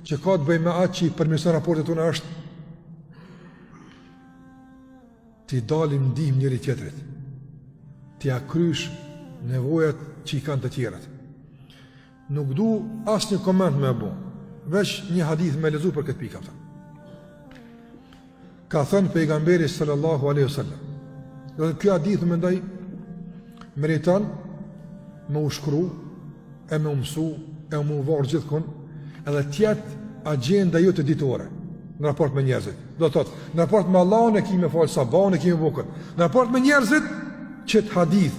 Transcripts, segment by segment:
që ka të bëjë me atë që i përmirëson raportet tona është t'i dalim ndihmë njëri tjetrit, t'i akrysh nevojat që i kanë të tjerat. Nuk du asë një koment me bo, veç një hadith me lezu për këtë pika. Ka thënë pejgamberi sallallahu alaihi wasallam, dhe kjo hadith më ndaj meriton me u shkru, e me u mësu, e me u varë gjithkun, edhe tjetë agenda ju të ditore në raport me njerëzit. Do të thotë, në raport me Allahun e kime falë sabahun e kime bukën. Në raport me njerëzit, qëtë hadith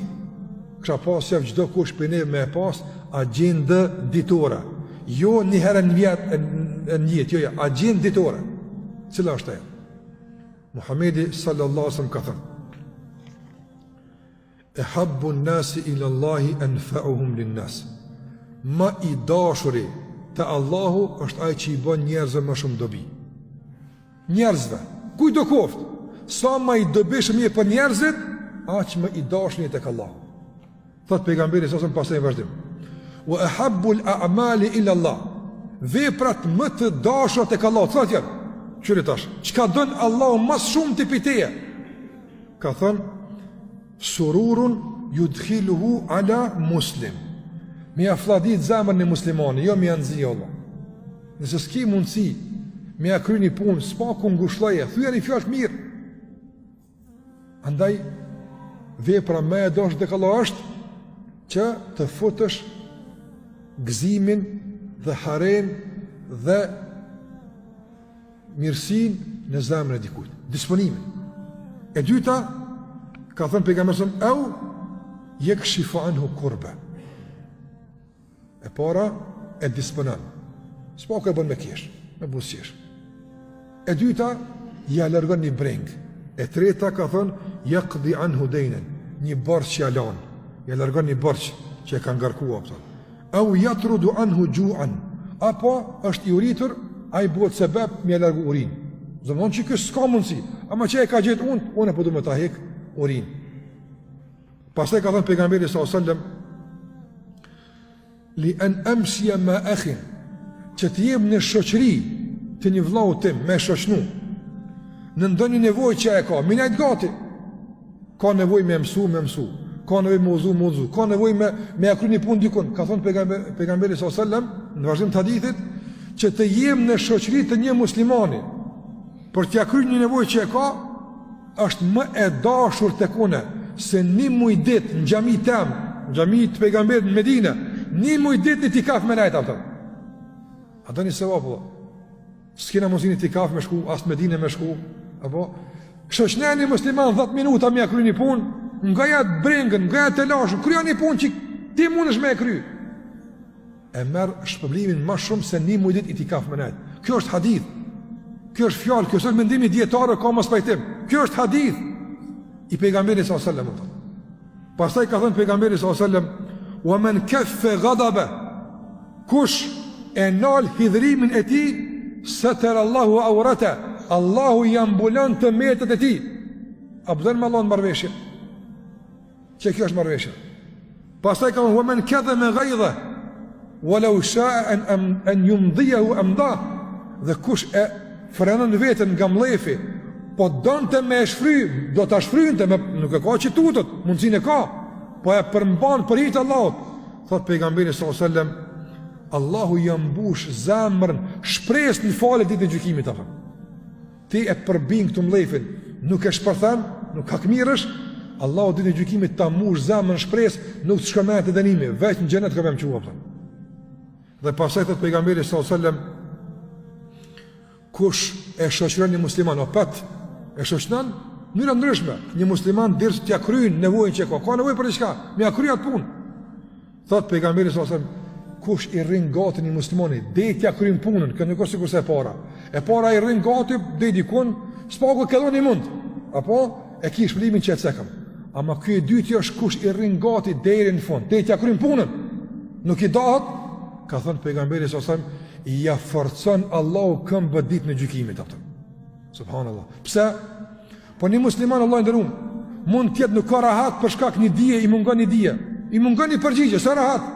kësha pas që gjdo kush për neve me e pas agenda ditore. Jo një herë në vjetë në jetë, jo, agenda ditore. Cila është e? Muhamedi sallallahu sallam ka thënë, e habbu nasi ila Allahi anfa'uhum lin nas. Ma i dashuri të Allahu është ai që i bën njerëzve më shumë dobi. Njerëzve, kujdo koftë, sa ma i dobishëm je për njerëzit, aq më i dashni tek Allahu. Thot pejgamberi sa pastaj vazhdim. Wa ahabbu al-a'mali ila Allah. Veprat më të dashura tek Allah, thotë janë. Qyri tash, çka don Allahu më shumë ti piteje? Ka thënë sururun yudkhiluhu ala muslim. Mi afladit zemrën e muslimani, jo mi anëzi Allah. Nëse s'ki mundësi mi a kry një punë, s'pa ku ngushloje, thuja një fjallë mirë. Andaj, vepra me e doshë dhe Allah është që të futësh gëzimin dhe haren dhe mirësin në zemrën e dikujt, disponimin. E dyta, ka thënë pejgamberin au yakshifu anhu kurba. E para e disponon. S'po ka bën me kesh, me buzëqesh. E dyta ja largon një breng. E treta ka thënë yaqdi anhu daynan, një borxh që ja lan. Ja largon një borxh që e ka ngarkuar apo. Au yatrudu anhu ju'an. Apo është i uritur, ai bëhet sebeb me largu urin. Domthon që ky s'ka mundsi, ama që e ka gjetë unë po do më ta hek urin. Pastaj ka thënë pejgamberi sallallahu alajhi wasallam li an amshia ma akhin, që të jem në shoqëri të një vllau tim me shoqnu në ndonjë nevojë që e ka, minajt gati. Ka nevojë me mësu, ka nevojë me uzu, ka nevojë me akry një punë dikun. Ka thënë pejgamberi sallallahu alajhi wasallam në vazhdim të hadithit që të jem në shoqëri të një muslimani për të akry një nevojë që e ka, është më e dashur tek unë se një muj ditë në xhami tem, në xhami të pejgamberit në Medinë, një muj ditë në tikaf me najtë ato. A do një sevap, s'kena mundësi një tikaf me shku, as Medinë me shku, apo shoqënia një musliman 10 minuta me akry një punë, nga ja të brengën, nga ja të lashën, kryo një punë që ti mundesh me e kry. E merr shpëblimin më shumë se një muj ditë i tikaf me najtë. Kjo është hadith. Kjo është fjalë, kjo është mendimi dietarë, ka mos pajtim. Kjo është hadith i pejgamberit sallallahu alajhi wasallam. Pastaj ka thënë pejgamberi sallallahu alajhi wasallam, "Wa man kaffa ghadaba", kush e nal hidhrimin e tij, satara Allahu awrata, Allahu i ambulon të metet e tij. A bën me Allah marrveshje? Që kjo është marrveshje. Pastaj ka thënë, "Wa man kadhama ghaidha, walau sha'a an yumdiyahu amda", dhe kush e frenon veten nga mlefi, po donte me shfry, do ta shfrynte, nuk e ka që tutët, mundsinë e ka, po e përmban për hir të Allahut. Thot pejgamberi sallallahu alajhi wasallam, Allahu i mbush zemrën, shpresë në falë ditën e gjykimit apo. Ti e përbin këtë mlefin, nuk e shpërthan, nuk hakmirësh, Allahu ditën e gjykimit ta mbush zemrën shpresë, nuk të shkëmbet të dënimi, veç në xhenet ka vëmë çuapa. Dhe pastaj thot pejgamberi sallallahu alajhi wasallam, kush e shoqëron një musliman, opat e shoqëron në mënyrë ndryshme, një musliman derisa t'ia kryejnë nevojën që ka nevojë për diçka, me akryej atë punë. Thot pejgamberi sallallahu alajhi wasallam, kush i rrin gati një muslimani, deri t'ia kryejnë punën, kjo nuk është sikurse e para. E para i rrin gati deri dikun, s'paku ka dhënë mund. Apo e ki shpëlimin që e cekëm. Ama ky i dytë është kush i rrin gati deri në fund, deri t'ia kryejnë punën. Nuk i dahet, ka thënë pejgamberi sallallahu alajhi wasallam, ja forcon Allahu këmbë ditë në gjykimit atë. Subhanallah. Pse? Po një musliman Allah i nderuar mund të jetë nuk ka rahat për shkak një dije, i mungon një dije, i mungon një përgjigje, sa rahat.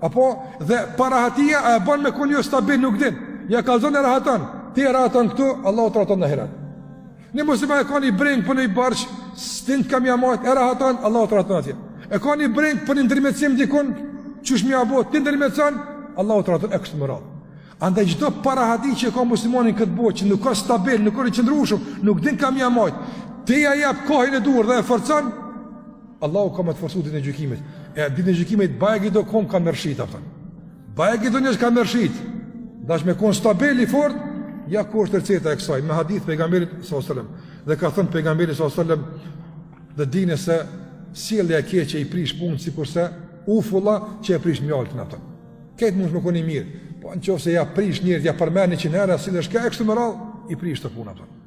Apo dhe parahatia e bën me kon jo stabil nuk din. ja kallzon e rahaton. Ti e rahaton këtu, Allahu të rahaton në ahiret. Në musliman e ka një breng për një barq, stint kam jamajt, e rahaton, Allahu të rahaton atje. E ka një breng për një ndërmjetësim dikun, qysh mi abot, ti ndërmjetëson, Allahu të rahaton, e kështë më radhë. Andaj çdo parahadi që ka muslimanin këtë botë, që nuk ka stabil, nuk ka i qëndrueshëm, nuk din kam jamajt, ti ja jap kohën e duhur dhe e forcon, Allahu ka më të forcu ditën e gjykimit. E ditën e gjykimit bajegi do kom ka mërshit afton. Bajegi do njësh ka mërshit. Dash me kon stabil i fort, ja ku është receta e kësaj me hadith pejgamberit sallallahu alajhi wasallam. Dhe ka thënë pejgamberi sallallahu alajhi wasallam, dhe dini se sjellja e keqe i prish punë sikurse ufulla që e prish mjaltin afton. Këtë mund të më koni mirë, po nëse ja prish njerëz, ja përmend 100 herë, sillesh ka kështu më radh, i prish të punë afton.